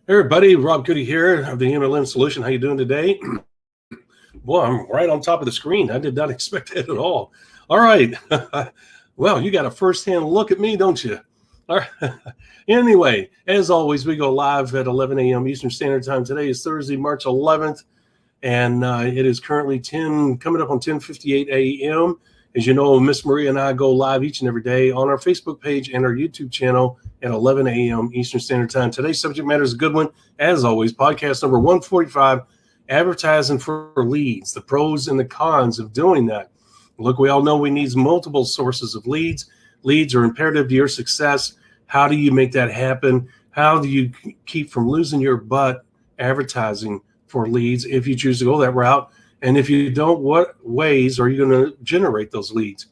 Hey everybody, Rob Goody here of the MLM Solution. How you doing today? Boy, I'm right on top of the screen. I did not expect that at all. All right. Well, you got a first-hand look at me, don't you? All right. Anyway, as always, we go live at 11 a.m. Eastern Standard Time. Today is Thursday, March 11th, and it is currently coming up on 10:58 a.m. As you know, Miss Maria and I go live each and every day on our Facebook page and our YouTube channel at 11 a.m. Eastern Standard Time. Today's subject matter is a good one. As always, podcast number 145, advertising for leads, the pros and the cons of doing that. Look, we all know we need multiple sources of leads. Leads are imperative to your success. How do you make that happen? How do you keep from losing your butt advertising for leads if you choose to go that route? And if you don't, what ways are you going to generate those leads?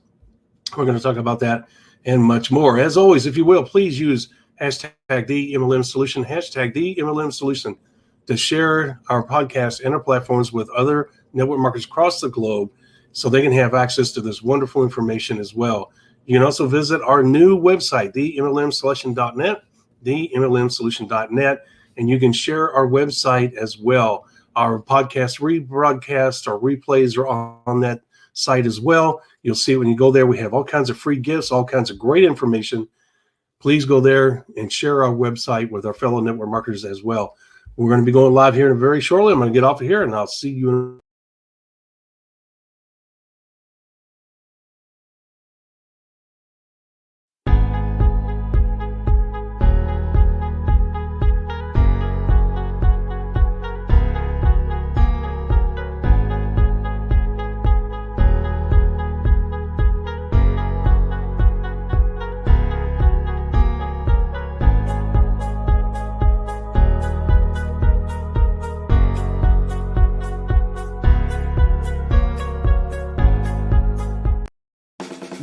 We're going to talk about that and much more. As always, if you will, please use hashtag #TheMLM Solution, hashtag #TheMLM Solution to share our podcast and our platforms with other network marketers across the globe so they can have access to this wonderful information as well. You can also visit our new website, themlmsolution.net, themlmsolution.net, and you can share our website as well. Our podcast rebroadcast, our replays are on that site as well. You'll see it when you go there. We have all kinds of free gifts, all kinds of great information. Please go there and share our website with our fellow network marketers as well. We're going to be going live here very shortly. I'm going to get off of here, and I'll see you in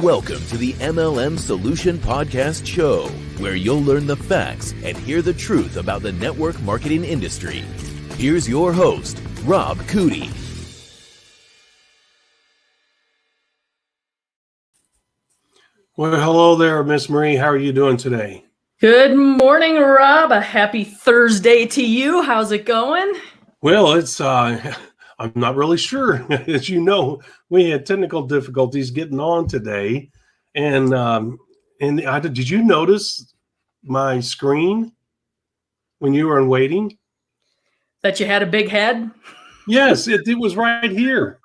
Welcome to the MLM Solution Podcast Show, where you'll learn the facts and hear the truth about the network marketing industry. Here's your host, Rob Goody. Well, hello there, Miss Marie. How are you doing today? Good morning, Rob. A happy Thursday to you. How's it going? Well, it's I'm not really sure. As you know, we had technical difficulties getting on today, and did you notice my screen when you were in waiting? That you had a big head? Yes, it was right here.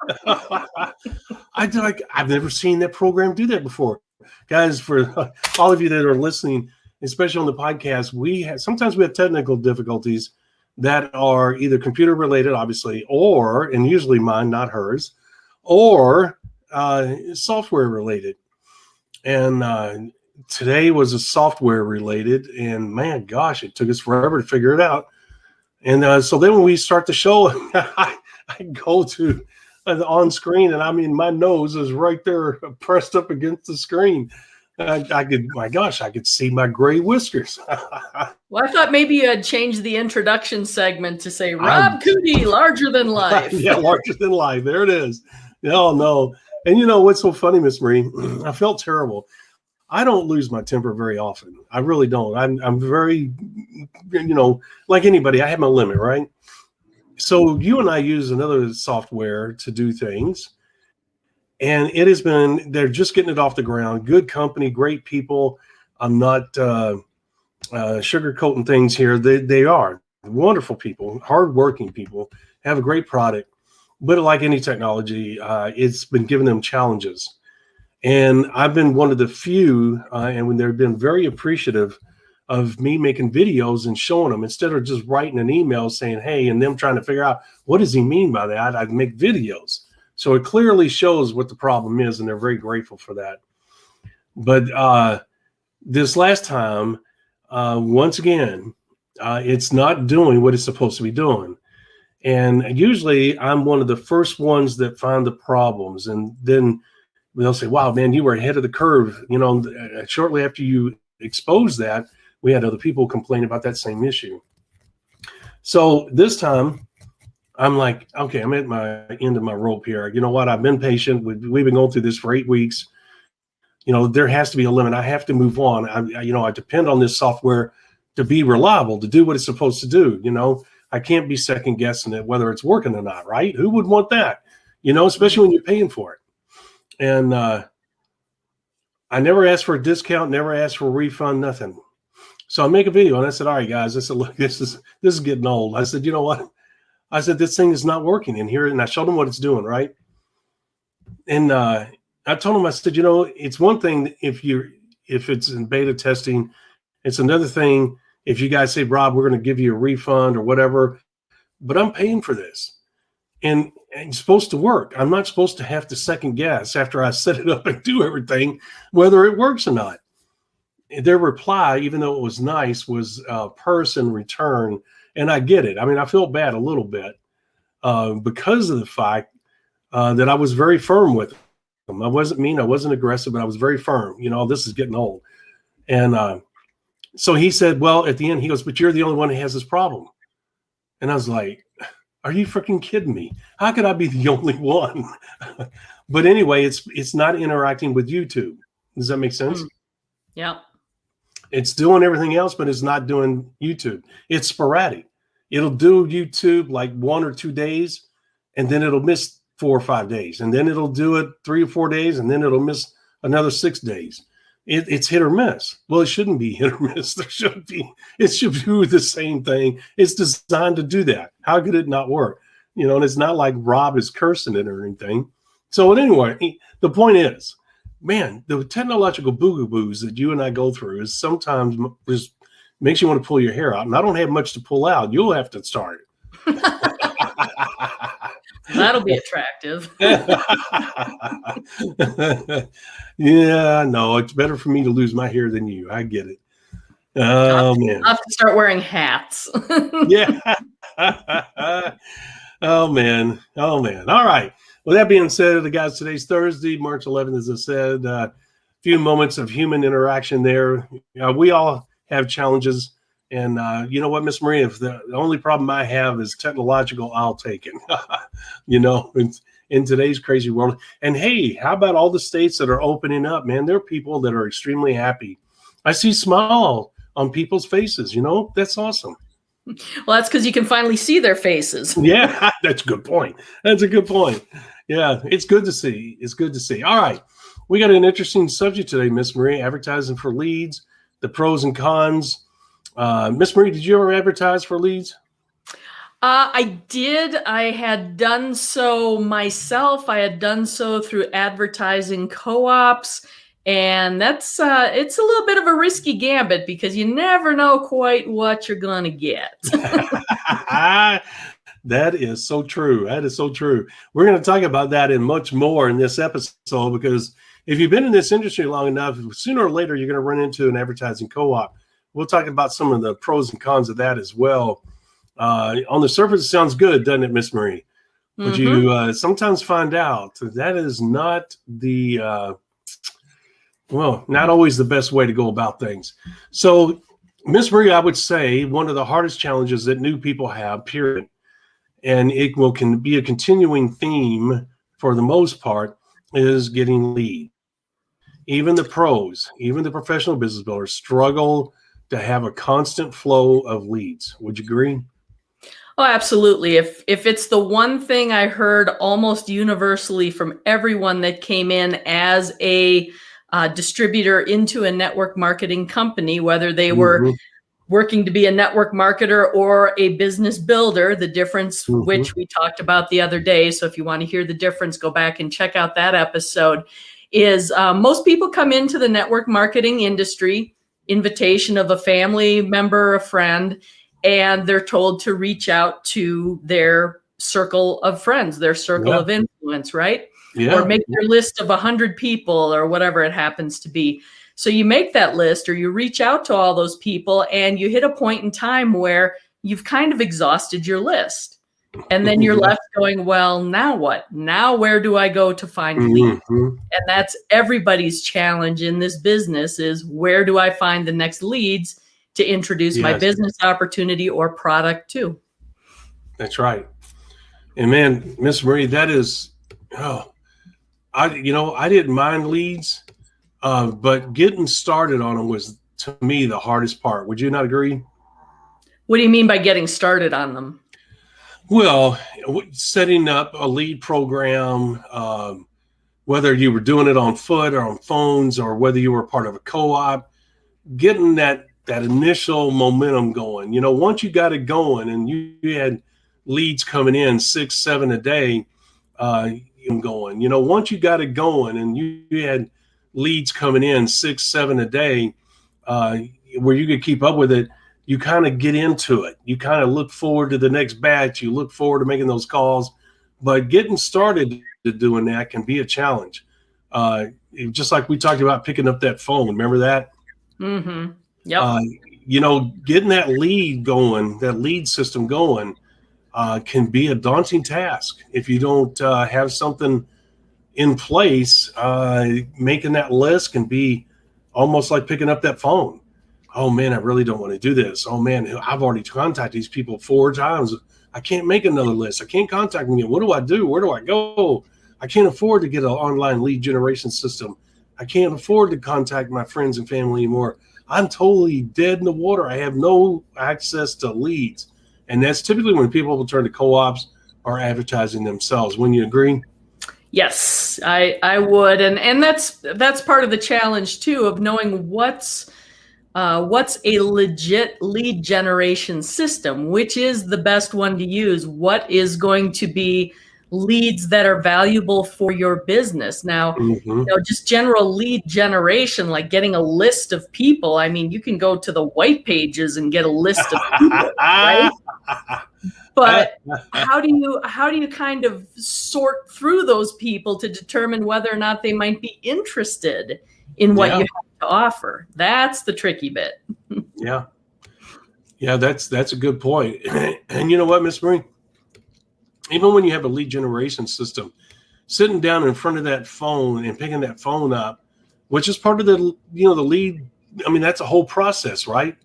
I've never seen that program do that before, guys. For all of you that are listening, especially on the podcast, sometimes we have technical difficulties that are either computer related, obviously, and usually mine, not hers, or software related. And today was a software related, and man, gosh, it took us forever to figure it out. And so then when we start the show, I go to on screen, and I mean, my nose is right there pressed up against the screen. I could see my gray whiskers. Well, I thought maybe you had changed the introduction segment to say, Rob Goody, larger than life. Yeah, larger than life. There it is. No. And you know what's so funny, Miss Marie? I felt terrible. I don't lose my temper very often. I really don't. I'm very, like anybody, I have my limit, right? So you and I use another software to do things. And they're just getting it off the ground. Good company, great people. I'm not sugarcoating things here. They are wonderful people, hardworking people, have a great product. But like any technology, it's been giving them challenges. And I've been one of the few, and when they've been very appreciative of me making videos and showing them, instead of just writing an email saying, hey, and them trying to figure out, what does he mean by that? I'd make videos. So it clearly shows what the problem is, and they're very grateful for that. But this last time, once again, it's not doing what it's supposed to be doing. And usually I'm one of the first ones that find the problems. And then they'll say, wow, man, you were ahead of the curve. Shortly after you exposed that, we had other people complain about that same issue. So this time, I'm like, okay, I'm at my end of my rope here. You know what? I've been patient. We've been going through this for 8 weeks. There has to be a limit. I have to move on. I depend on this software to be reliable, to do what it's supposed to do. You know, I can't be second guessing it whether it's working or not, right? Who would want that? You know, especially when you're paying for it. And I never asked for a discount, never asked for a refund, nothing. So I make a video and I said, all right, guys, I said, look, this is getting old. I said, you know what? I said, this thing is not working in here. And I showed them what it's doing, right? And I told them, I said, you know, it's one thing if it's in beta testing. It's another thing if you guys say, Rob, we're going to give you a refund or whatever, but I'm paying for this. And it's supposed to work. I'm not supposed to have to second guess after I set it up and do everything, whether it works or not. Their reply, even though it was nice, was person return. And I get it. I mean, I feel bad a little bit because of the fact that I was very firm with them. I wasn't mean, I wasn't aggressive, but I was very firm. You know, this is getting old. And so he said, well, at the end, he goes, but you're the only one who has this problem. And I was like, are you freaking kidding me? How could I be the only one? But anyway, it's not interacting with YouTube. Does that make sense? Yeah. It's doing everything else, but it's not doing YouTube. It's sporadic. It'll do YouTube like 1 or 2 days, and then it'll miss 4 or 5 days. And then it'll do it 3 or 4 days, and then it'll miss another 6 days. It's hit or miss. Well, it shouldn't be hit or miss. It should do the same thing. It's designed to do that. How could it not work? You know, and it's not like Rob is cursing it or anything. So anyway, the point is, man, the technological boo-boos that you and I go through is sometimes just makes you want to pull your hair out. And I don't have much to pull out. You'll have to start. That'll be attractive. Yeah, no, it's better for me to lose my hair than you. I get it. Oh, man. I'll have to start wearing hats. Yeah. Oh, man. All right. Well, that being said, guys, today's Thursday, March 11th, as I said, a few moments of human interaction there. We all have challenges. And you know what, Miss Maria, if the only problem I have is technological, I'll take it. You know, in today's crazy world. And hey, how about all the states that are opening up, man? There are people that are extremely happy. I see smile on people's faces, you know, that's awesome. Well, that's because you can finally see their faces. Yeah, that's a good point. That's a good point. Yeah, it's good to see. It's good to see. All right. We got an interesting subject today, Miss Marie, advertising for leads, the pros and cons. Miss Marie, did you ever advertise for leads? I did. I had done so myself. I had done so through advertising co-ops. And that's it's a little bit of a risky gambit because you never know quite what you're going to get. That is so true. That is so true. We're going to talk about that and much more in this episode because if you've been in this industry long enough, sooner or later, you're going to run into an advertising co-op. We'll talk about some of the pros and cons of that as well. On the surface, it sounds good, doesn't it, Miss Marie? But you sometimes find out that is not the not always the best way to go about things. So, Miss Marie, I would say one of the hardest challenges that new people have, period, and it can be a continuing theme for the most part, is getting lead. Even the pros, even the professional business builders struggle to have a constant flow of leads. Would you agree? Oh, absolutely. If it's the one thing I heard almost universally from everyone that came in as a distributor into a network marketing company, whether they were working to be a network marketer or a business builder, the difference, which we talked about the other day. So if you want to hear the difference, go back and check out that episode, is most people come into the network marketing industry, invitation of a family member, a friend, and they're told to reach out to their circle of friends, their circle of influence, right? Yeah. Or make your list of 100 people or whatever it happens to be. So you make that list or you reach out to all those people and you hit a point in time where you've kind of exhausted your list. And then you're left going, well, now what? Now where do I go to find leads? And that's everybody's challenge in this business is where do I find the next leads to introduce my business opportunity or product to? That's right. And man, Miss Marie, that is, I didn't mind leads, but getting started on them was to me, the hardest part. Would you not agree? What do you mean by getting started on them? Well, setting up a lead program, whether you were doing it on foot or on phones, or whether you were part of a co-op, getting that initial momentum going. Once you got it going and you had leads coming in 6, 7 a day, once you got it going and you had leads coming in 6, 7 a day, where you could keep up with it, you kind of get into it. You kind of look forward to the next batch. You look forward to making those calls, but getting started to doing that can be a challenge. Just like we talked about picking up that phone. Remember that? Mm-hmm. Yep. Getting that lead going, that lead system going, can be a daunting task. If you don't have something in place, making that list can be almost like picking up that phone. Oh man, I really don't want to do this. Oh man, I've already contacted these people 4 times. I can't make another list. I can't contact them again. What do I do? Where do I go? I can't afford to get an online lead generation system. I can't afford to contact my friends and family anymore. I'm totally dead in the water. I have no access to leads. And that's typically when people will turn to co-ops or advertising themselves. Wouldn't you agree? Yes, I would. And that's part of the challenge too, of knowing what's a legit lead generation system, which is the best one to use, what is going to be leads that are valuable for your business. Now, just general lead generation, like getting a list of people. I mean, you can go to the white pages and get a list of people, right? But how do you kind of sort through those people to determine whether or not they might be interested in what you have to offer? That's the tricky bit. Yeah, that's a good point. And you know what, Miss Marie? Even when you have a lead generation system, sitting down in front of that phone and picking that phone up, which is part of the lead. I mean, that's a whole process, right?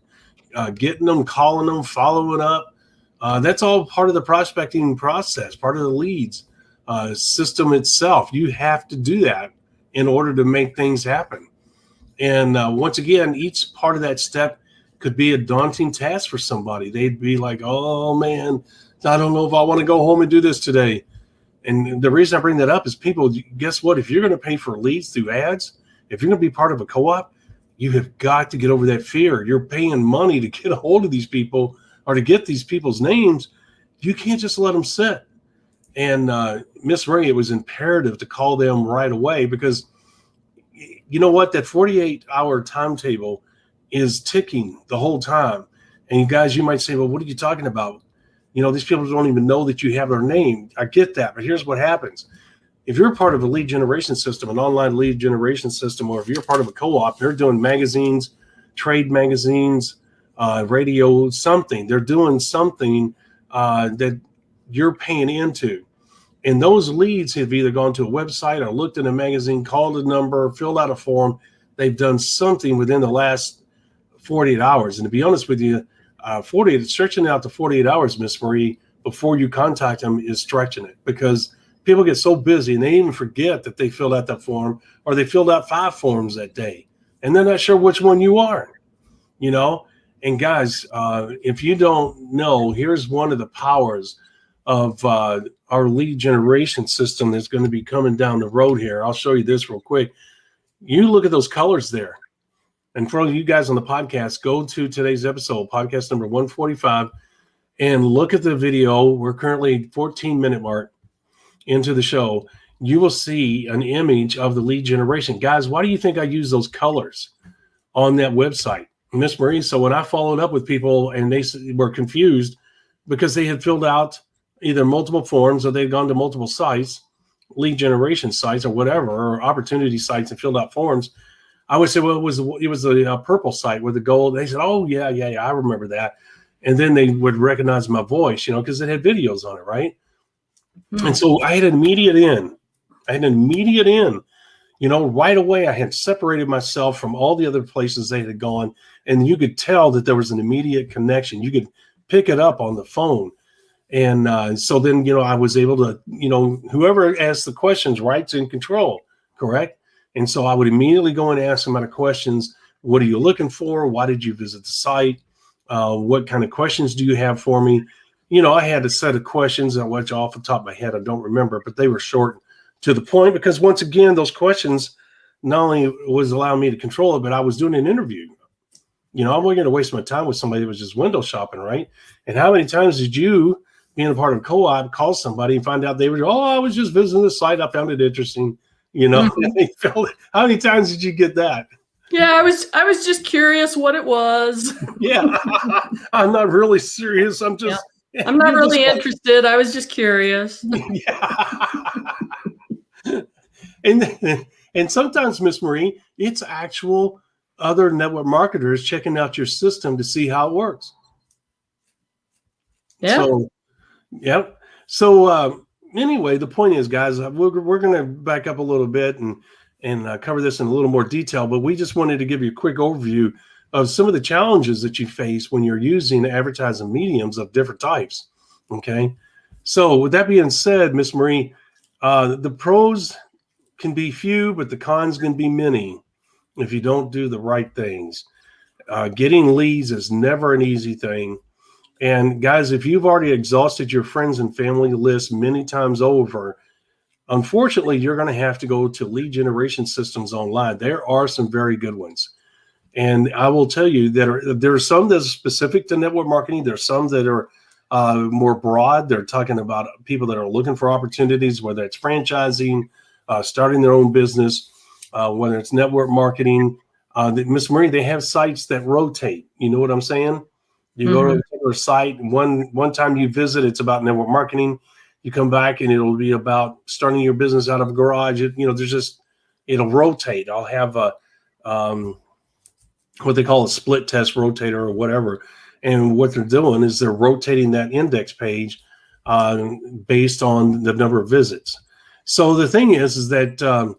Getting them, calling them, following up. That's all part of the prospecting process, part of the leads system itself. You have to do that in order to make things happen. And once again, each part of that step could be a daunting task for somebody. They'd be like, oh man, I don't know if I want to go home and do this today. And the reason I bring that up is people, guess what? If you're going to pay for leads through ads, if you're going to be part of a co-op, you have got to get over that fear. You're paying money to get a hold of these people or to get these people's names. You can't just let them sit. And Miss Marie, it was imperative to call them right away, because you know what? That 48-hour timetable is ticking the whole time. And you guys, you might say, well, what are you talking about? These people don't even know that you have their name. I get that, but here's what happens. If you're part of a lead generation system, an online lead generation system, or if you're part of a co-op, they're doing magazines, trade magazines, radio, something. They're doing something that you're paying into. And those leads have either gone to a website or looked in a magazine, called a number, filled out a form. They've done something within the last 48 hours. And to be honest with you, stretching out to 48 hours, Miss Marie, before you contact them is stretching it, because people get so busy and they even forget that they filled out that form, or they filled out 5 forms that day and they're not sure which one you are, And guys, if you don't know, here's one of the powers of our lead generation system that's going to be coming down the road here. I'll show you this real quick. You look at those colors there. And for you guys on the podcast, go to today's episode, podcast number 145, and look at the video. We're currently 14-minute mark into the show. You will see an image of the lead generation. Guys, why do you think I use those colors on that website, Miss Marie? So when I followed up with people and they were confused because they had filled out either multiple forms or they'd gone to multiple sites, lead generation sites or whatever, or opportunity sites, and filled out forms, I would say, well, it was the purple site with the gold. They said, oh, yeah, I remember that. And then they would recognize my voice, because it had videos on it, right? Mm-hmm. And so I had an immediate in. Right away. I had separated myself from all the other places they had gone, and you could tell that there was an immediate connection. You could pick it up on the phone. And so then, I was able to, whoever asked the questions, right's in control, correct? And so I would immediately go and ask them out of questions What are you looking for? Why did you visit the site? What kind of questions do you have for me? I had a set of questions, which off the top of my head, I don't remember, but they were short to the point, because once again, those questions not only was allowing me to control it, but I was doing an interview. I wasn't going to waste my time with somebody that was just window shopping, right? And how many times did you, being a part of a co-op, call somebody and find out they were, I was just visiting the site, I found it interesting, Mm-hmm. How many times did you get that? Yeah, I was just curious what it was. Yeah, I'm not really serious. I'm just, I'm not really interested. I was just curious. Yeah. And sometimes, Miss Marie, it's actual other network marketers checking out your system to see how it works. Yeah. So, yep. So anyway, the point is, guys, we're going to back up a little bit and cover this in a little more detail, but we just wanted to give you a quick overview of some of the challenges that you face when you're using advertising mediums of different types. Okay. So with that being said, Miss Marie, the pros can be few, but the cons can be many if you don't do the right things. Getting leads is never an easy thing. And guys, if you've already exhausted your friends and family list many times over, unfortunately, you're going to have to go to lead generation systems online. There are some very good ones. And I will tell you that there are some that are specific to network marketing. There's some that are more broad. They're talking about people that are looking for opportunities, whether it's franchising, starting their own business, whether it's network marketing. Miss Marie, they have sites that rotate. You know what I'm saying? You go to a particular site, one time you visit, it's about network marketing. You come back and it'll be about starting your business out of a garage. It'll rotate. I'll have a what they call a split test rotator or whatever. And what they're doing is they're rotating that index page based on the number of visits. So the thing is that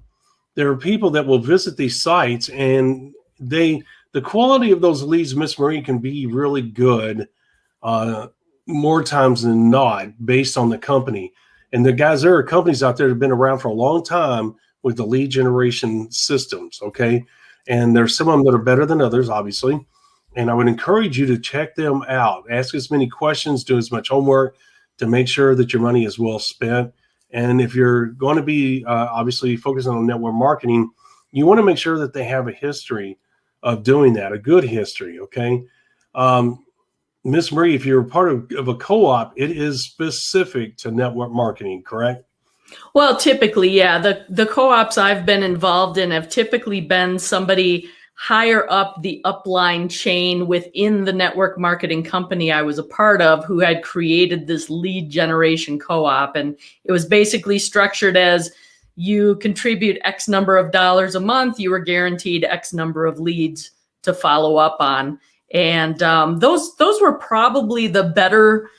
there are people that will visit these sites, and the quality of those leads, Miss Marie, can be really good more times than not based on the company. And the guys, there are companies out there that have been around for a long time with the lead generation systems, okay? And there's some of them that are better than others, obviously. And I would encourage you to check them out. Ask as many questions, do as much homework to make sure that your money is well spent. And if you're going to be obviously focusing on network marketing, you want to make sure that they have a history of doing that, a good history, okay? Miss Marie, if you're a part of a co-op, it is specific to network marketing, correct? Well, typically, yeah. The co-ops I've been involved in have typically been somebody higher up the upline chain within the network marketing company I was a part of, who had created this lead generation co-op. And it was basically structured as you contribute X number of dollars a month, you were guaranteed X number of leads to follow up on. And those were probably the better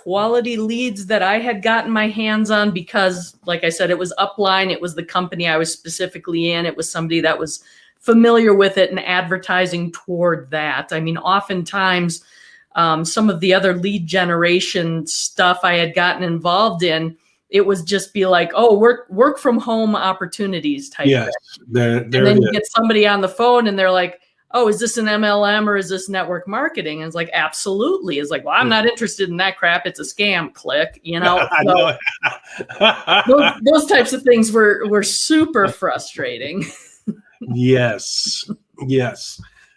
quality leads that I had gotten my hands on, because, like I said, it was upline. It was the company I was specifically in. It was somebody that was familiar with it and advertising toward that. I mean, oftentimes, some of the other lead generation stuff I had gotten involved in, it was just be like, oh, work from home opportunities type. Yes, and then you get somebody on the phone and they're like, oh, is this an MLM or is this network marketing? And it's like, absolutely. It's like, well, I'm not interested in that crap. It's a scam. Click, So those types of things were super frustrating. Yes.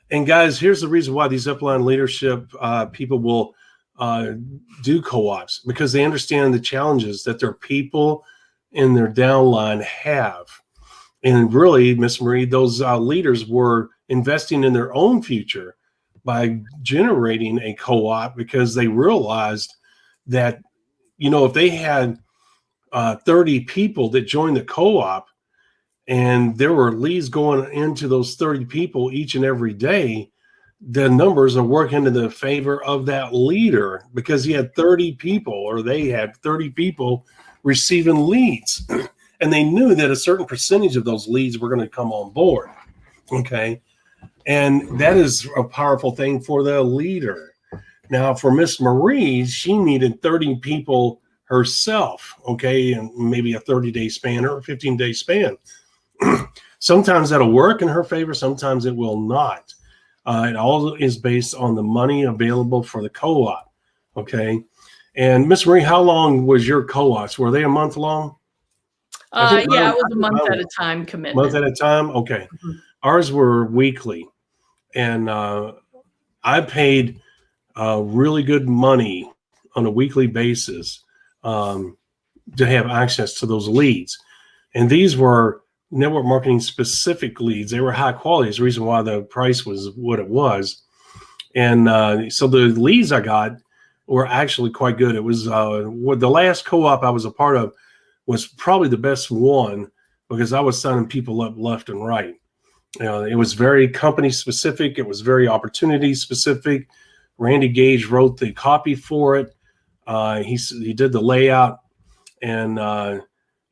And guys, here's the reason why these upline leadership people will do co-ops, because they understand the challenges that their people in their downline have. And really, Miss Marie, those leaders were investing in their own future by generating a co-op, because they realized that, if they had 30 people that joined the co-op, and there were leads going into those 30 people each and every day, the numbers are working in the favor of that leader, because he had 30 people, or they had 30 people receiving leads. And they knew that a certain percentage of those leads were going to come on board. Okay. And that is a powerful thing for the leader. Now, for Miss Marie, she needed 30 people herself. Okay. And maybe a 30-day span or a 15-day span. Sometimes that'll work in her favor. Sometimes it will not. It all is based on the money available for the co-op. Okay. And Miss Marie, how long was your co-ops? Were they a month long? Yeah, it was a month at a time commitment. Month at a time? Okay. Mm-hmm. Ours were weekly. And I paid really good money on a weekly basis to have access to those leads. And these were network marketing specific leads. They were high quality. It's the reason why the price was what it was. And so the leads I got were actually quite good. It was the last co-op I was a part of was probably the best one because I was signing people up left and right. It was very company specific. It was very opportunity specific. Randy Gage wrote the copy for it. He did the layout, and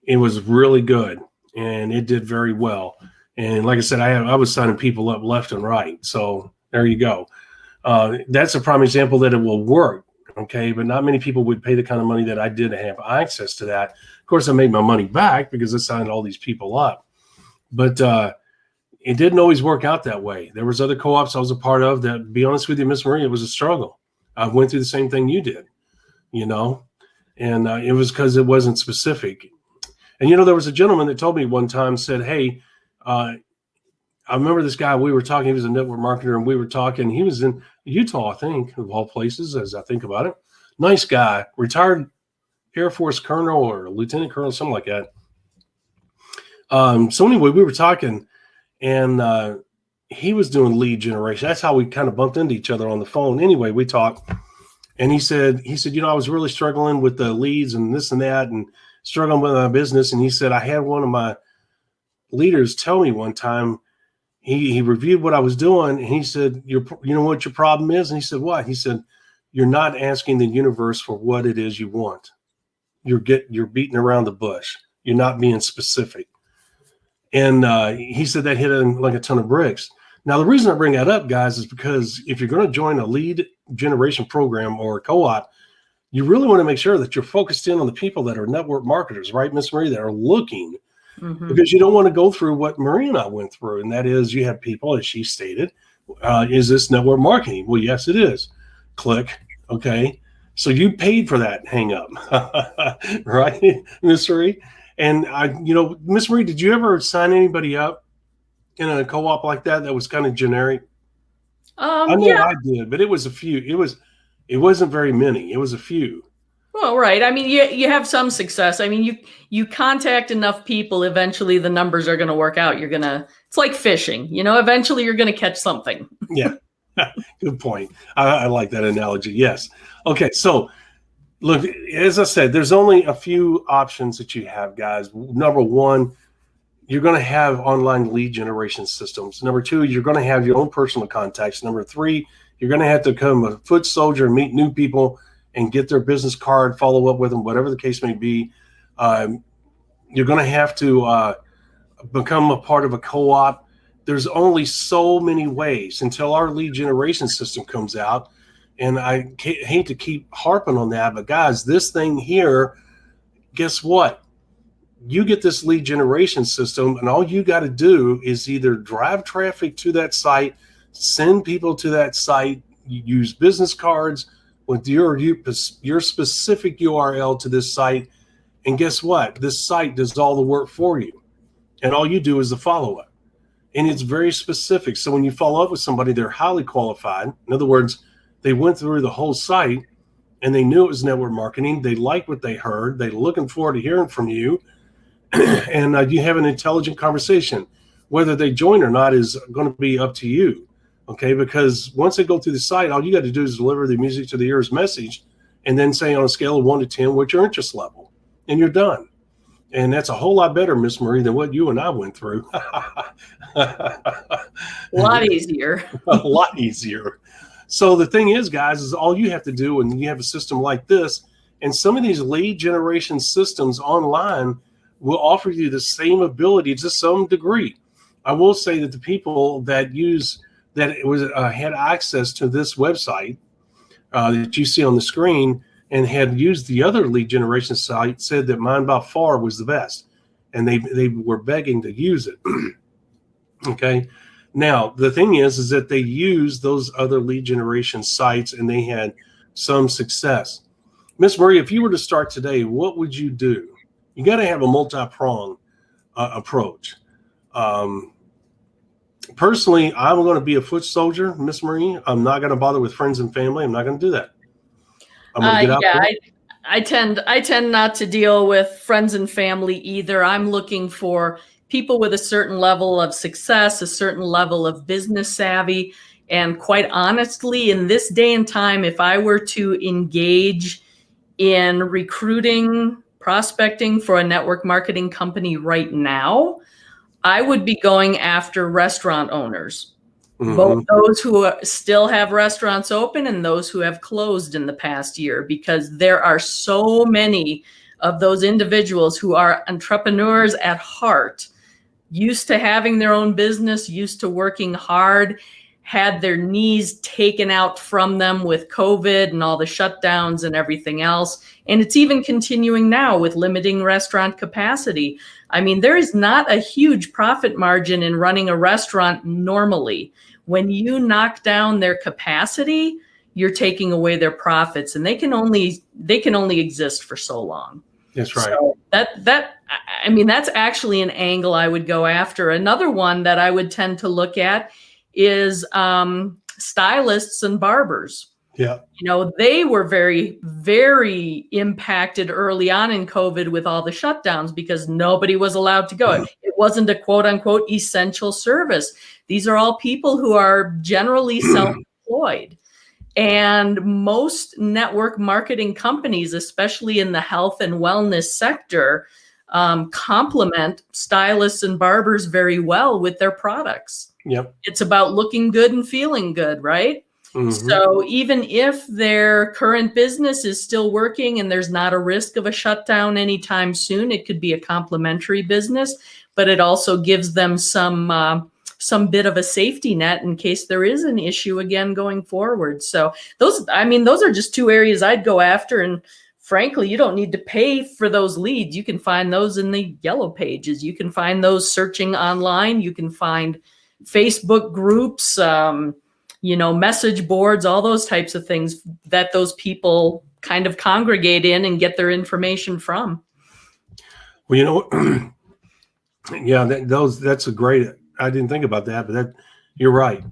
it was really good, and it did very well. And like I said, I was signing people up left and right. So there you go. That's a prime example that it will work. Okay, but not many people would pay the kind of money that I did to have access to that. Of course, I made my money back because I signed all these people up. But it didn't always work out that way. There was other co-ops I was a part of that, to be honest with you, Miss Marie, it was a struggle. I went through the same thing you did, and it was because it wasn't specific. And, there was a gentleman that told me one time, said, hey, I remember this guy, we were talking, he was a network marketer, and we were talking, he was in Utah, I think, of all places, as I think about it. Nice guy, retired Air Force colonel or lieutenant colonel, something like that. So anyway, we were talking, and he was doing lead generation. That's how we kind of bumped into each other on the phone. Anyway, we talked, and he said, I was really struggling with the leads and this and that, and struggling with my business. And he said, I had one of my leaders tell me one time, he reviewed what I was doing, and he said, you know what your problem is? And he said, what? He said, you're not asking the universe for what it is you want. You're beating around the bush. You're not being specific. And he said that hit him like a ton of bricks. Now, the reason I bring that up, guys, is because if you're going to join a lead generation program or a co-op, you really want to make sure that you're focused in on the people that are network marketers, right, Miss Marie, that are looking. Mm-hmm. Because you don't want to go through what Marie and I went through. And that is, you have people, as she stated, is this network marketing? Well, yes, it is. Click. Okay. So you paid for that hang up, right, Miss Marie? And Miss Marie, did you ever sign anybody up in a co-op like that was kind of generic? I know I did, but it was a few. It wasn't very many. It was a few. Well, right. I mean, you have some success. I mean, you contact enough people, eventually the numbers are going to work out. It's like fishing, eventually you're going to catch something. Yeah. Good point. I like that analogy. Yes. Okay. So look, as I said, there's only a few options that you have, guys. Number one, you're going to have online lead generation systems. Number two, you're going to have your own personal contacts. Number three, you're going to have to become a foot soldier and meet new people and get their business card, follow up with them, whatever the case may be. You're going to have to become a part of a co-op. There's only so many ways until our lead generation system comes out. And I hate to keep harping on that, but guys, this thing here, guess what? You get this lead generation system, and all you got to do is either drive traffic to that site, send people to that site, use business cards with your specific URL to this site. And guess what? This site does all the work for you. And all you do is the follow-up. And it's very specific. So when you follow up with somebody, they're highly qualified. In other words, they went through the whole site and they knew it was network marketing. They liked what they heard. They're looking forward to hearing from you. And you have an intelligent conversation. Whether they join or not is going to be up to you. Okay, because once they go through the site, all you got to do is deliver the music to the ears message and then say on a scale of 1 to 10, what's your interest level? And you're done. And that's a whole lot better, Miss Marie, than what you and I went through. A lot easier. A lot easier. So the thing is, guys, is all you have to do when you have a system like this, and some of these lead generation systems online will offer you the same ability to some degree. I will say that the people that had access to this website that you see on the screen and had used the other lead generation site said that mine by far was the best. and they were begging to use it. Okay. Now, the thing is that they used those other lead generation sites and they had some success. Miss Marie, if you were to start today, what would you do? You got to have a multi-pronged approach. Personally, I'm going to be a foot soldier, Miss Marie. I'm not going to bother with friends and family. I'm not going to do that. I'm going to get out there. I tend not to deal with friends and family either. I'm looking for people with a certain level of success, a certain level of business savvy. And quite honestly, in this day and time, if I were to engage in recruiting, prospecting for a network marketing company right now, I would be going after restaurant owners, both those who still have restaurants open and those who have closed in the past year, because there are so many of those individuals who are entrepreneurs at heart, used to having their own business, used to working hard, had their knees taken out from them with COVID and all the shutdowns and everything else. And it's even continuing now with limiting restaurant capacity. I mean, there is not a huge profit margin in running a restaurant normally. When you knock down their capacity, you're taking away their profits, and they can only exist for so long. That's right. So that's actually an angle I would go after. Another one that I would tend to look at is stylists and barbers. Yeah. They were very, very impacted early on in COVID with all the shutdowns because nobody was allowed to go. It wasn't a quote unquote essential service. These are all people who are generally self-employed. And most network marketing companies, especially in the health and wellness sector, complement stylists and barbers very well with their products. Yep. It's about looking good and feeling good, right? So even if their current business is still working and there's not a risk of a shutdown anytime soon, it could be a complementary business, but it also gives them some bit of a safety net in case there is an issue again going forward. So those are just two areas I'd go after. And frankly, you don't need to pay for those leads. You can find those in the yellow pages. You can find those searching online. You can find Facebook groups, message boards, all those types of things that those people kind of congregate in and get their information from. Well, yeah, that's a great, I didn't think about that, but you're right.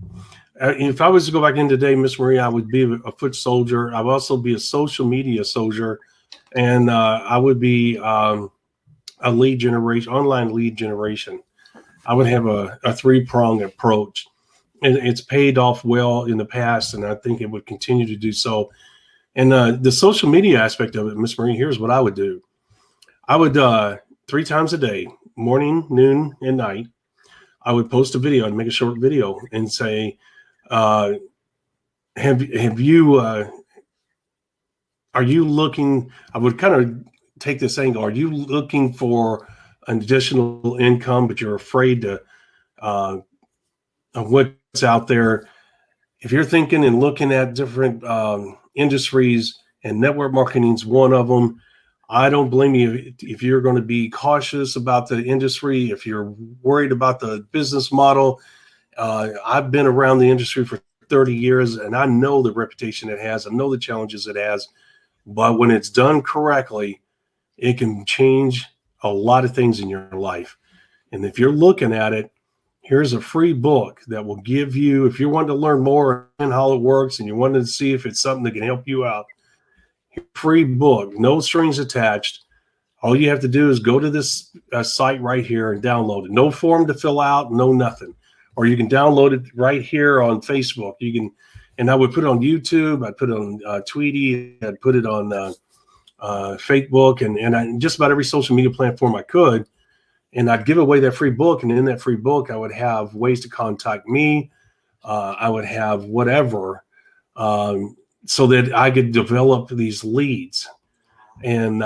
If I was to go back in today, Miss Marie, I would be a foot soldier. I would also be a social media soldier, and I would be a lead generation, online lead generation. I would have a 3-pronged approach. And it's paid off well in the past, and I think it would continue to do so. And the social media aspect of it, Miss Marie, here's what I would do. I would 3 times a day, morning, noon, and night, I would post a video and make a short video and say, are you looking, I would kind of take this angle, are you looking for an additional income, but you're afraid to of what's out there? If you're thinking and looking at different industries, and network marketing is one of them, I don't blame you if you're going to be cautious about the industry, if you're worried about the business model. I've been around the industry for 30 years, and I know the reputation it has. I know the challenges it has. But when it's done correctly, it can change a lot of things in your life. And if you're looking at it, here's a free book that will give you, if you want to learn more on how it works and you want to see if it's something that can help you out, free book, no strings attached. All you have to do is go to this site right here and download it. No form to fill out, no nothing. Or you can download it right here on Facebook. You can, and I would put it on YouTube. I'd put it on Tweety. I'd put it on Facebook and just about every social media platform I could. And I'd give away that free book. And in that free book, I would have ways to contact me. I would have whatever, so that I could develop these leads. And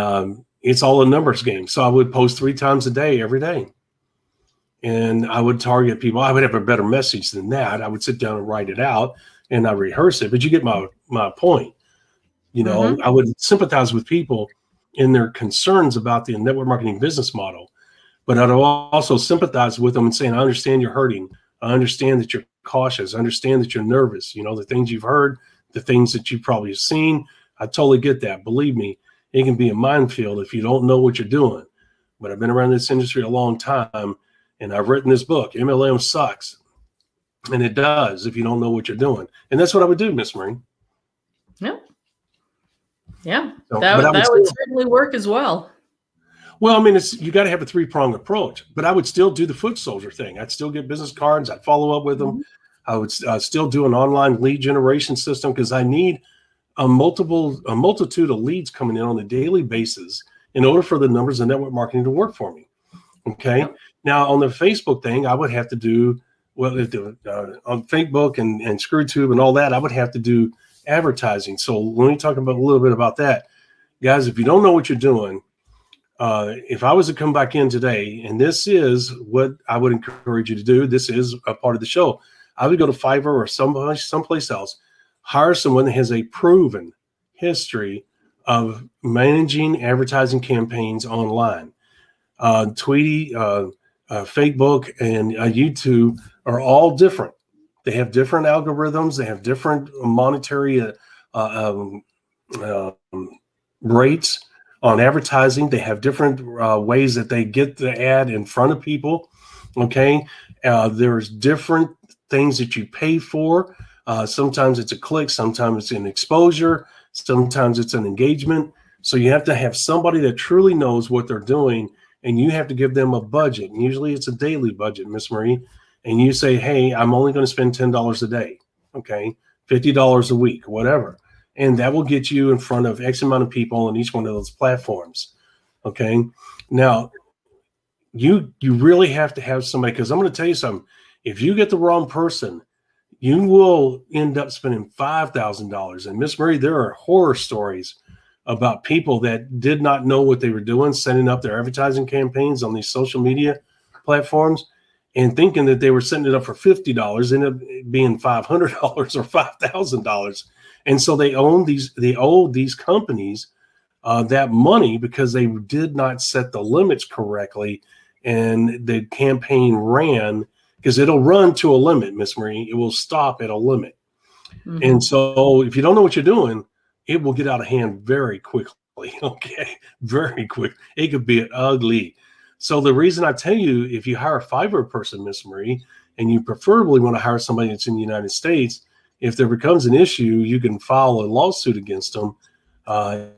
it's all a numbers game. So I would post 3 times a day, every day. And I would target people. I would have a better message than that. I would sit down and write it out and I rehearse it. But you get my point. You know, I would sympathize with people in their concerns about the network marketing business model. but I'd also sympathize with them and saying, I understand you're hurting. I understand that you're cautious. I understand that you're nervous. You know, the things you've heard, the things that you probably have seen. I totally get that. Believe me, it can be a minefield if you don't know what you're doing. But I've been around this industry a long time, and I've written this book, MLM Sucks. And it does if you don't know what you're doing. And that's what I would do, Miss Marie. Yeah. Yeah. So, that would certainly work as well. Well, I mean, you got to have a three-pronged approach, but I would still do the foot soldier thing. I'd still get business cards. I'd follow up with them. I would still do an online lead generation system because I need a multitude of leads coming in on a daily basis in order for the numbers of network marketing to work for me. Okay. Yep. Now on the Facebook thing, I would have to do, well, on Facebook and ScrewTube and all that, I would have to do advertising. So let me talk about a little bit about that. Guys, if you don't know what you're doing, if I was to come back in today, and this is what I would encourage you to do, this is a part of the show. I would go to Fiverr or someplace else, hire someone that has a proven history of managing advertising campaigns online. Tweety, Facebook, and YouTube are all different. They have different algorithms. They have different monetary rates on advertising. They have different ways that they get the ad in front of people. Okay. There's different things that you pay for. Sometimes it's a click. Sometimes it's an exposure. Sometimes it's an engagement. So you have to have somebody that truly knows what they're doing, and you have to give them a budget. And usually it's a daily budget, Miss Marie. And you say, hey, I'm only going to spend $10 a day. Okay. $50 a week, whatever. And that will get you in front of X amount of people on each one of those platforms. Okay. Now, you really have to have somebody, because I'm going to tell you something. If you get the wrong person, you will end up spending $5,000. And Miss Marie, there are horror stories about people that did not know what they were doing, setting up their advertising campaigns on these social media platforms and thinking that they were setting it up for $50, ended up being $500 or $5,000. And so they owe these companies that money because they did not set the limits correctly. And the campaign ran, because it'll run to a limit, Miss Marie. It will stop at a limit. Mm-hmm. And so if you don't know what you're doing, it will get out of hand very quickly. Okay. Very quick. It could be ugly. So the reason I tell you, if you hire a Fiverr person, Miss Marie, and you preferably want to hire somebody that's in the United States, if there becomes an issue, you can file a lawsuit against them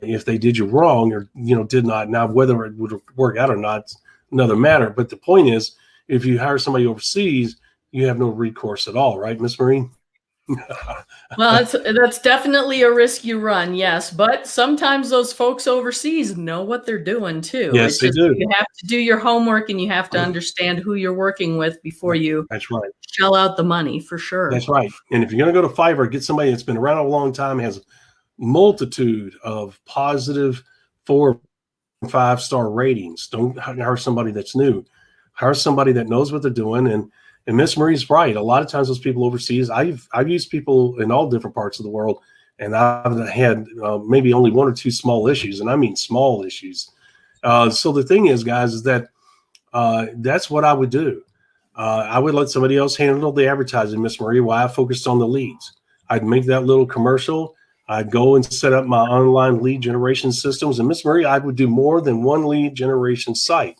if they did you wrong or, did not. Now, whether it would work out or not, it's another matter. But the point is, if you hire somebody overseas, you have no recourse at all, right, Miss Marie? Well, that's definitely a risk you run, yes. But sometimes those folks overseas know what they're doing too. Yes, they do. You have to do your homework, and you have to understand who you're working with before you shell out the money, for sure. That's right. And if you're going to go to Fiverr, get somebody that's been around a long time, has a multitude of positive 4- and 5-star ratings. Don't hire somebody that's new. Hire somebody that knows what they're doing. And Miss Marie's right. A lot of times those people overseas, I've used people in all different parts of the world, and I've had maybe only 1 or 2 small issues, and I mean small issues. So the thing is, guys, is that that's what I would do. I would let somebody else handle the advertising, Miss Marie, while I focused on the leads. I'd make that little commercial. I'd go and set up my online lead generation systems. And Miss Marie, I would do more than one lead generation site.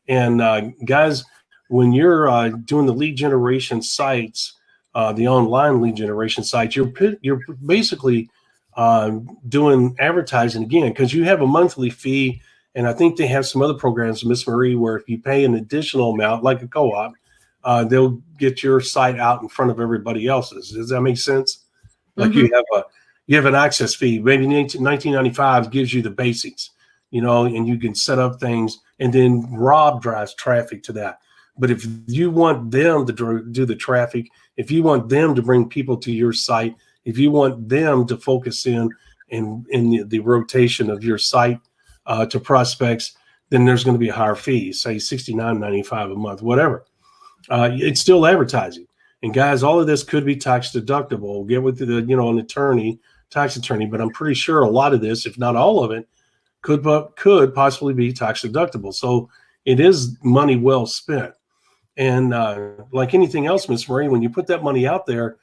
And guys, when you're doing the lead generation sites, the online lead generation sites, you're basically doing advertising again, because you have a monthly fee. And I think they have some other programs, Miss Marie, where if you pay an additional amount, like a co-op, they'll get your site out in front of everybody else's. Does that make sense? Like you have an access fee. Maybe $19.95 gives you the basics, and you can set up things, and then Rob drives traffic to that. But if you want them to do the traffic, if you want them to bring people to your site, if you want them to focus in the rotation of your site to prospects, then there's going to be a higher fee, say $69.95 a month, whatever. It's still advertising. And guys, all of this could be tax deductible. Get with an tax attorney, but I'm pretty sure a lot of this, if not all of it, could possibly be tax deductible. So it is money well spent. And like anything else, Miss Marie, when you put that money out there,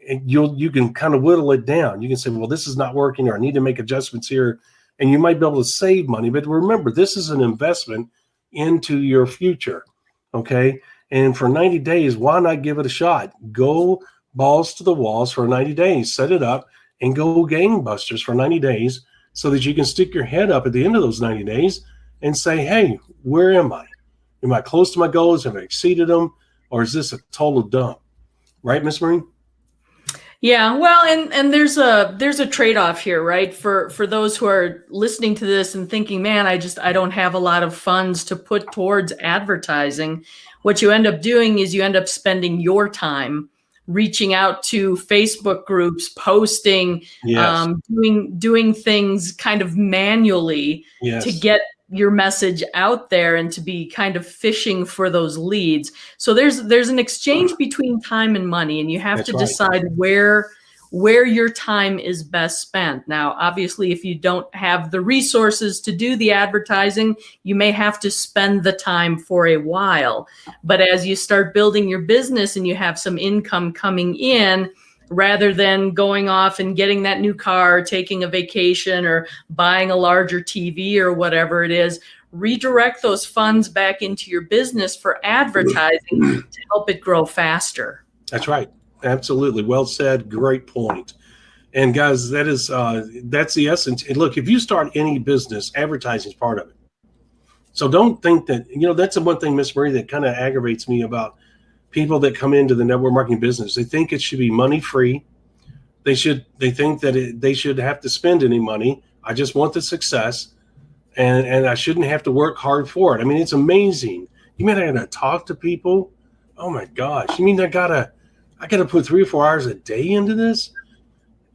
you can kind of whittle it down. You can say, well, this is not working, or I need to make adjustments here. And you might be able to save money. But remember, this is an investment into your future. Okay. And for 90 days, why not give it a shot? Go balls to the walls for 90 days, set it up, and go gangbusters for 90 days so that you can stick your head up at the end of those 90 days and say, hey, where am I? Am I close to my goals? Have I exceeded them? Or is this a total dump? Right, Miss Marie? Yeah, well, and there's a trade-off here, right? For those who are listening to this and thinking, man, I don't have a lot of funds to put towards advertising. What you end up doing is you end up spending your time reaching out to Facebook groups, posting, Yes. doing things kind of manually Yes. to get your message out there and to be kind of fishing for those leads. So there's an exchange between time and money, and you have That's to right. decide where your time is best spent. Now, obviously, if you don't have the resources to do the advertising, you may have to spend the time for a while. But as you start building your business and you have some income coming in, rather than going off and getting that new car, taking a vacation, or buying a larger TV or whatever it is, redirect those funds back into your business for advertising to help it grow faster. That's right. Absolutely. Well said. Great point. And guys, that's the essence. And look, if you start any business, advertising is part of it. So don't think that, that's the one thing, Miss Marie, that kind of aggravates me about people that come into the network marketing business. They think it should be money free. They think that they should have to spend any money. I just want the success, and I shouldn't have to work hard for it. I mean, it's amazing. You mean I gotta talk to people? Oh my gosh. You mean I gotta put 3 or 4 hours a day into this?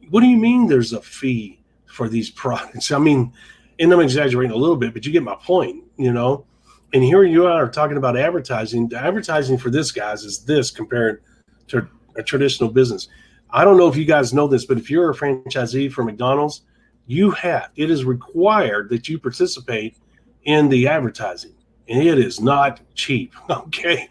What do you mean there's a fee for these products? I mean, and I'm exaggerating a little bit, but you get my point, And here you are talking about advertising. The advertising for this, guys, is this compared to a traditional business. I don't know if you guys know this, but if you're a franchisee for McDonald's, it is required that you participate in the advertising. And it is not cheap, okay?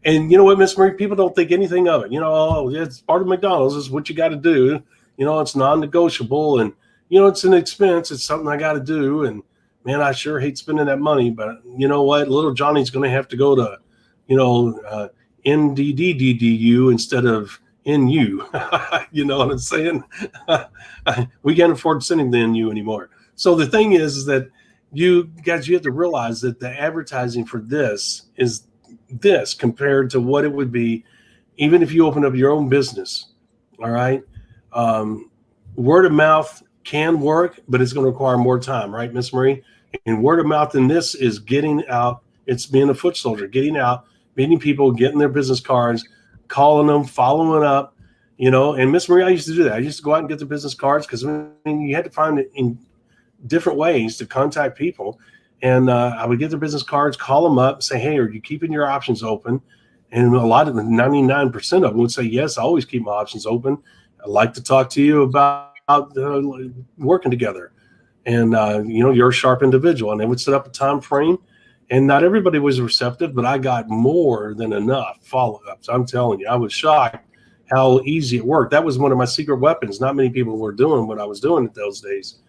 And you know what, Miss Marie? People don't think anything of it. It's part of McDonald's. It's what you got to do. It's non-negotiable. And, it's an expense. It's something I got to do. And, man, I sure hate spending that money, but you know what? Little Johnny's going to have to go to, NDDDU instead of NU. You know what I'm saying? We can't afford sending the NU anymore. So the thing is that you have to realize that the advertising for this is this compared to what it would be even if you open up your own business. All right. Word of mouth can work, but it's going to require more time, right, Miss Marie? And word of mouth in this is getting out. It's being a foot soldier, getting out, meeting people, getting their business cards, calling them, following up, And Miss Marie, I used to do that. I used to go out and get the business cards because you had to find it in different ways to contact people. And I would get their business cards, call them up, say, hey, are you keeping your options open? And a lot of them, 99% of them would say, yes, I always keep my options open. I'd like to talk to you about working together. And, you're a sharp individual. And they would set up a time frame. And not everybody was receptive, but I got more than enough follow-ups. I'm telling you, I was shocked how easy it worked. That was one of my secret weapons. Not many people were doing what I was doing in those days.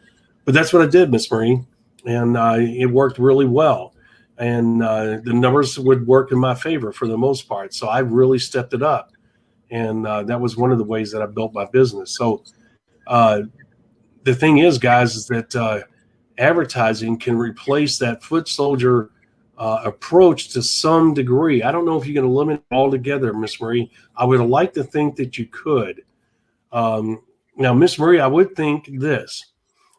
But that's what I did, Miss Marie. And it worked really well. And the numbers would work in my favor for the most part. So I really stepped it up. And that was one of the ways that I built my business. So the thing is, guys, is that advertising can replace that foot soldier approach to some degree. I don't know if you can eliminate it altogether, Miss Marie. I would like to think that you could. Now, Miss Marie, I would think this.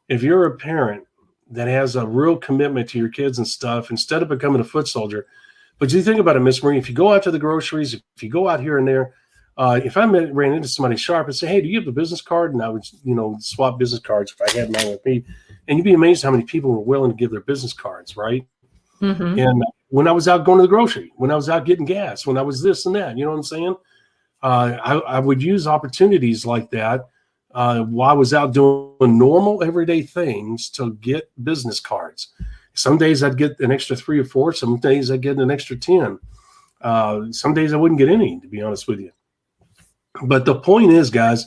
If you're a parent that has a real commitment to your kids and stuff, instead of becoming a foot soldier, but you think about it, Miss Marie, if you go out to the groceries, if you go out here and there, if I ran into somebody sharp and say, hey, do you have a business card? And I would, swap business cards if I had mine with me. And you'd be amazed how many people were willing to give their business cards, right? Mm-hmm. And when I was out going to the grocery, when I was out getting gas, when I was this and that, you know what I'm saying? I would use opportunities like that while I was out doing normal everyday things to get business cards. Some days I'd get an extra 3 or 4. Some days I'd get an extra 10. Some days I wouldn't get any, to be honest with you. But the point is, guys,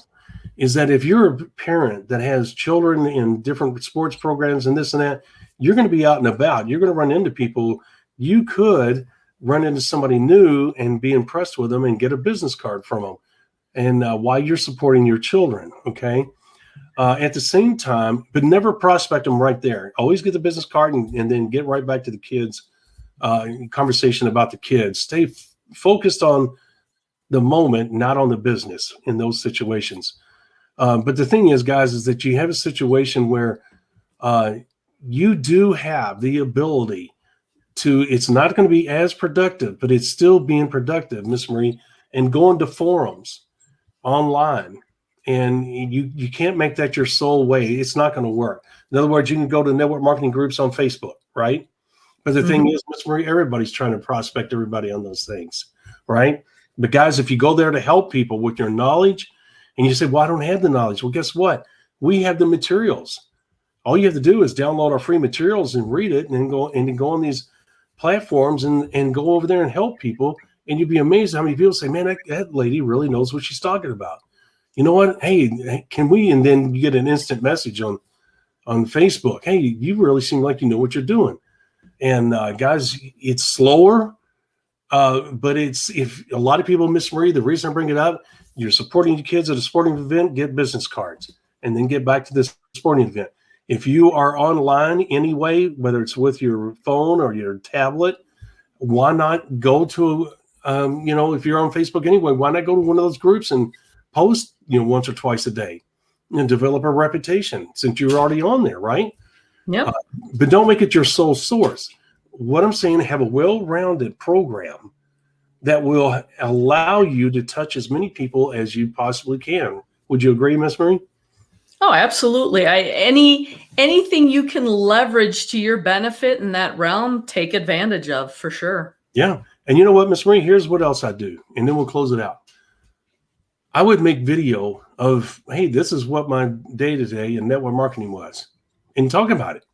is that if you're a parent that has children in different sports programs and this and that, you're going to be out and about. You're going to run into people. You could run into somebody new and be impressed with them and get a business card from them. And while you're supporting your children, okay? At the same time, but never prospect them right there. Always get the business card and then get right back to the kids, conversation about the kids. Stay focused on the moment, not on the business in those situations. But the thing is, guys, is that you have a situation where you do have the ability to, it's not going to be as productive, but it's still being productive, Miss Marie, and going to forums online. And you can't make that your sole way. It's not going to work. In other words, you can go to network marketing groups on Facebook, right? But the thing is, Miss Marie, everybody's trying to prospect everybody on those things, right? But guys, if you go there to help people with your knowledge and you say, well, I don't have the knowledge. Well, guess what? We have the materials. All you have to do is download our free materials and read it and then go on these platforms and go over there and help people. And you'd be amazed how many people say, man, that lady really knows what she's talking about. You know what? Hey, can we? And then you get an instant message on Facebook. Hey, you really seem like you know what you're doing. And guys, it's slower, but if a lot of people, Miss Marie, the reason I bring it up, you're supporting your kids at a sporting event, get business cards, and then get back to this sporting event. If you are online anyway, whether it's with your phone or your tablet, why not go to, if you're on Facebook anyway, why not go to one of those groups and post, once or twice a day and develop a reputation since you're already on there, right? Yep. But don't make it your sole source. What I'm saying, have a well-rounded program that will allow you to touch as many people as you possibly can. Would you agree, Miss Marie? Oh, absolutely. Anything you can leverage to your benefit in that realm, take advantage of for sure. Yeah. And you know what, Miss Marie, here's what else I do. And then we'll close it out. I would make video of, hey, this is what my day-to-day in network marketing was, and talk about it.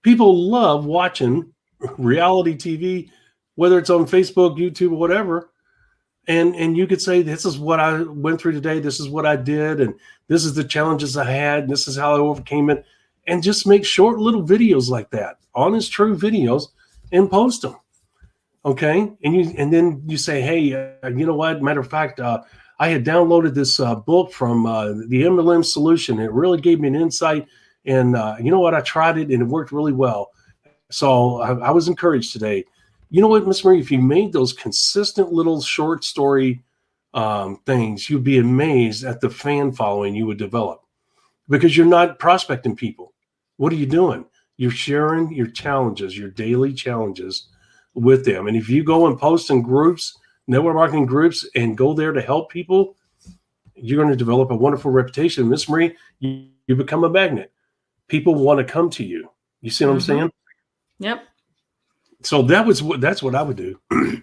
People love watching reality TV, whether it's on Facebook, YouTube, or whatever. And you could say, this is what I went through today. This is what I did. And this is the challenges I had. And this is how I overcame it. And just make short little videos like that, honest, true videos, and post them. Okay. And then you say, hey, you know what? Matter of fact, I had downloaded this book from the MLM Solution. It really gave me an insight. And you know what? I tried it and it worked really well. So I was encouraged today. You know what, Miss Marie, if you made those consistent little short story things, you'd be amazed at the fan following you would develop, because you're not prospecting people. What are you doing? You're sharing your challenges, your daily challenges with them. And if you go and post in groups, network marketing groups, and go there to help people, you're going to develop a wonderful reputation. Miss Marie, you become a magnet. People want to come to you. You see what I'm saying? Yep. So that's what I would do. I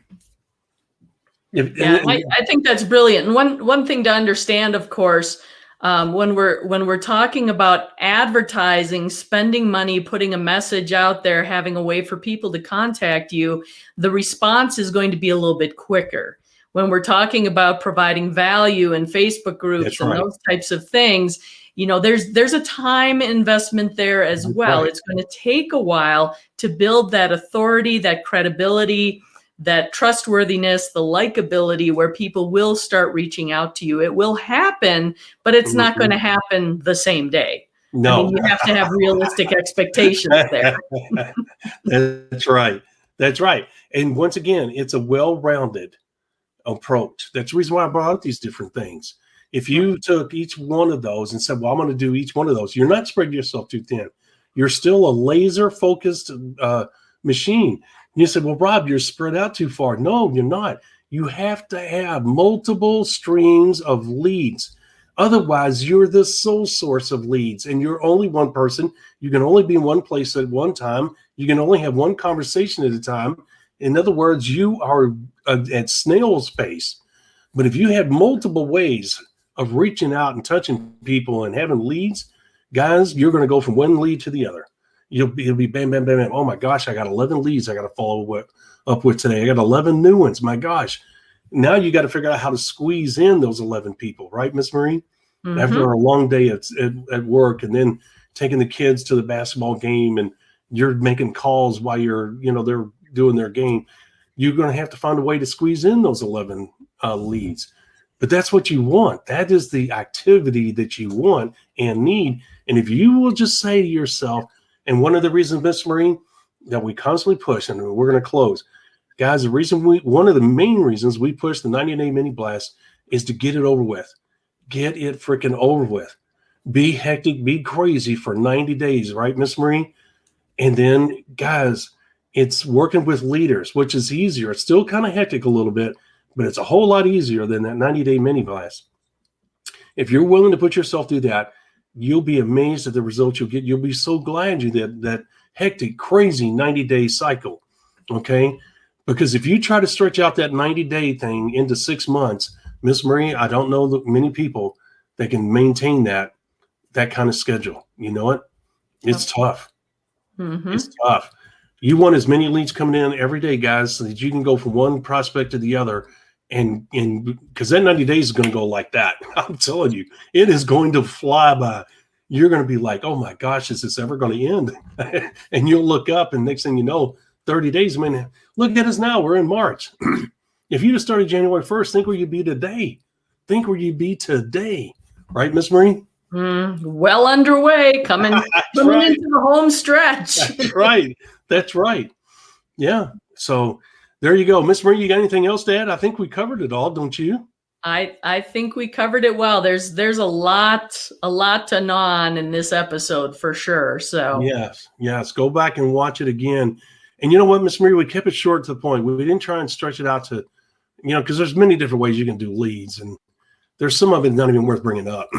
think that's brilliant. And one thing to understand, of course, when we're talking about advertising, spending money, putting a message out there, having a way for people to contact you, the response is going to be a little bit quicker. When we're talking about providing value in Facebook groups and those types of things, there's a time investment there as well. It's going to take a while to build that authority, that credibility, that trustworthiness, the likability, where people will start reaching out to you. It will happen, but it's not going to happen the same day. No, you have to have realistic expectations there. That's right. That's right. And once again, it's a well-rounded approach. That's the reason why I brought up these different things. If you took each one of those and said, well, I'm going to do each one of those, you're not spreading yourself too thin. You're still a laser-focused machine. And you said, well, Rob, you're spread out too far. No, you're not. You have to have multiple streams of leads. Otherwise, you're the sole source of leads, and you're only one person. You can only be in one place at one time. You can only have one conversation at a time. In other words, you are at snail's pace. But if you have multiple ways of reaching out and touching people and having leads, guys, you're going to go from one lead to the other. It'll be bam, bam, bam, bam. Oh my gosh, I got 11 leads I got to follow up with today. I got 11 new ones. My gosh. Now you got to figure out how to squeeze in those 11 people, right, Miss Marie? Mm-hmm. After a long day at work, and then taking the kids to the basketball game, and you're making calls while they're doing their game, you're going to have to find a way to squeeze in those 11 leads. But that's what you want. That is the activity that you want and need. And if you will just say to yourself, and one of the reasons, Miss Marie, that we constantly push, and we're going to close, guys, one of the main reasons we push the 90-day mini blast is to get it over with. Get it freaking over with. Be hectic, be crazy for 90 days, right, Miss Marie? And then, guys, it's working with leaders, which is easier. It's still kind of hectic a little bit, but it's a whole lot easier than that 90-day mini blast. If you're willing to put yourself through that, you'll be amazed at the results you'll get. You'll be so glad you did that hectic, crazy 90-day cycle, okay? Because if you try to stretch out that 90-day thing into 6 months, Miss Marie, I don't know that many people that can maintain that kind of schedule. You know what? It's tough. Mm-hmm. It's tough. You want as many leads coming in every day, guys, so that you can go from one prospect to the other. And because that 90 days is going to go like that. I'm telling you, it is going to fly by. You're going to be like, oh my gosh, is this ever going to end? And you'll look up, and next thing you know, 30 days. I mean, look at us now. We're in March. If you'd have started January 1st, think where you'd be today. Think where you'd be today. Right, Miss Marie? Well underway, coming right into the home stretch. That's right. That's right. Yeah. So there you go. Miss Marie, you got anything else to add? I think we covered it all, don't you? I think we covered it well. There's a lot to gnaw on in this episode for sure. So yes. Go back and watch it again. And you know what, Miss Marie, we kept it short to the point. We didn't try and stretch it out to, because there's many different ways you can do leads, and there's some of it not even worth bringing up,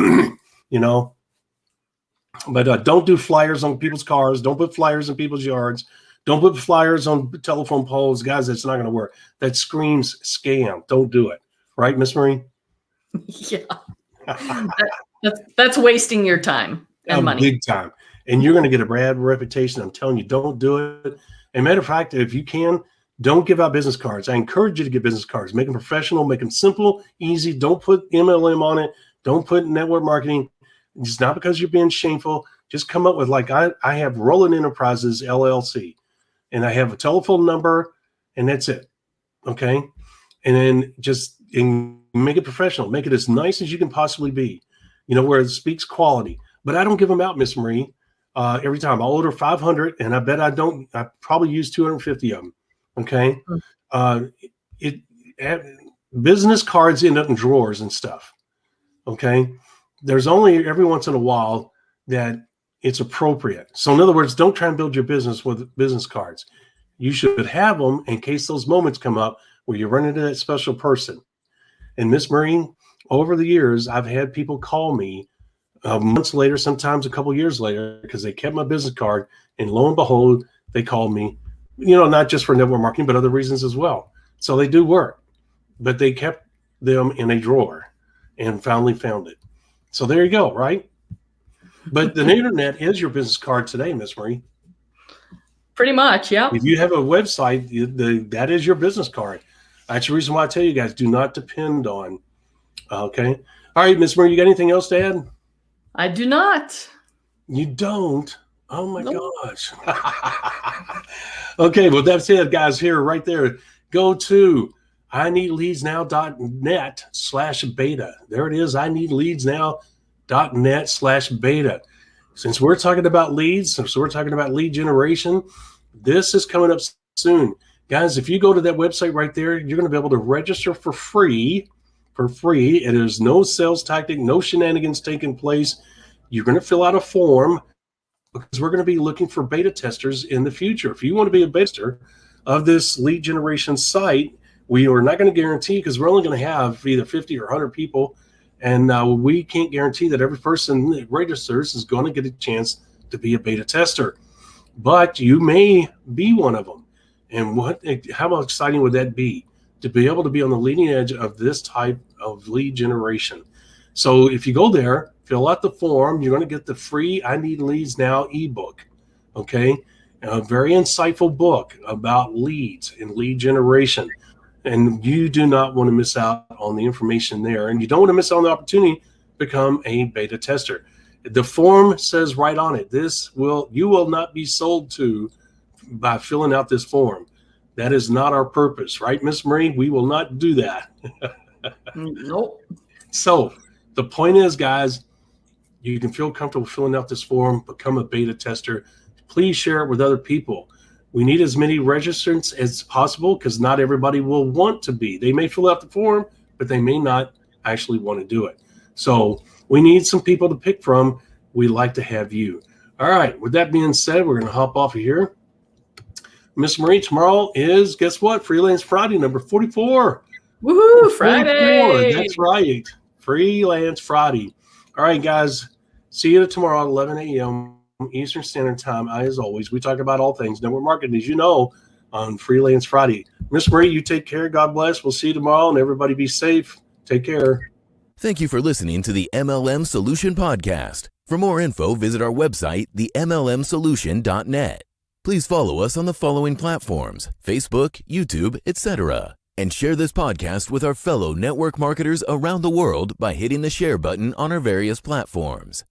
But don't do flyers on people's cars. Don't put flyers in people's yards. Don't put flyers on telephone poles. Guys, that's not going to work. That screams scam. Don't do it. Right, Miss Marie? Yeah. That's wasting your time and money. Big time. And you're going to get a bad reputation. I'm telling you, don't do it. And matter of fact, if you can, don't give out business cards. I encourage you to get business cards. Make them professional. Make them simple, easy. Don't put MLM on it. Don't put network marketing. It's not because you're being shameful. Just come up with, like, I have Roland Enterprises, LLC, and I have a telephone number, and that's it. Okay? And then make it professional. Make it as nice as you can possibly be, where it speaks quality. But I don't give them out, Miss Marie, every time. I'll order 500, and I bet I probably use 250 of them. Okay? Business cards end up in drawers and stuff. Okay? There's only every once in a while that it's appropriate. So in other words, don't try and build your business with business cards. You should have them in case those moments come up where you run into that special person. And Miss Marie, over the years, I've had people call me months later, sometimes a couple years later, because they kept my business card, and lo and behold, they called me, not just for network marketing, but other reasons as well. So they do work, but they kept them in a drawer and finally found it. So there you go, right? But the internet is your business card today, Miss Marie. Pretty much, yeah. If you have a website, that is your business card. That's the reason why I tell you guys, do not depend on. Okay. All right, Miss Marie, you got anything else to add? I do not. You don't? Oh, my gosh. Okay, well, that's it, guys. Here, right there. Go to ineedleadsnow.net/beta. There it is, ineedleadsnow.net/beta. Since we're talking about leads, since we're talking about lead generation, this is coming up soon. Guys, if you go to that website right there, you're going to be able to register for free. It is no sales tactic, no shenanigans taking place. You're going to fill out a form because we're going to be looking for beta testers in the future. If you want to be a beta tester of this lead generation site, we are not going to guarantee, because we're only going to have either 50 or 100 people, and we can't guarantee that every person that registers is going to get a chance to be a beta tester. But you may be one of them. And how exciting would that be, to be able to be on the leading edge of this type of lead generation? So if you go there, fill out the form, you're going to get the free I Need Leads Now ebook. Okay. A very insightful book about leads and lead generation. And you do not want to miss out on the information there. And you don't want to miss out on the opportunity to become a beta tester. The form says right on it, you will not be sold to by filling out this form. That is not our purpose, right, Miss Marie? We will not do that. Nope. So the point is, guys, you can feel comfortable filling out this form, become a beta tester. Please share it with other people. We need as many registrants as possible because not everybody will want to be. They may fill out the form, but they may not actually want to do it. So we need some people to pick from. We'd like to have you. All right. With that being said, we're going to hop off of here. Miss Marie, tomorrow is, guess what? Freelance Friday, number 44. Woohoo, Friday. 44. That's right. Freelance Friday. All right, guys. See you tomorrow at 11 a.m. Eastern Standard Time. As always, we talk about all things network marketing, as you know, on Freelance Friday. Miss Marie, you take care. God bless. We'll see you tomorrow, and everybody be safe. Take care. Thank you for listening to the MLM Solution Podcast. For more info, visit our website, themlmsolution.net. Please follow us on the following platforms: Facebook, YouTube, etc. And share this podcast with our fellow network marketers around the world by hitting the share button on our various platforms.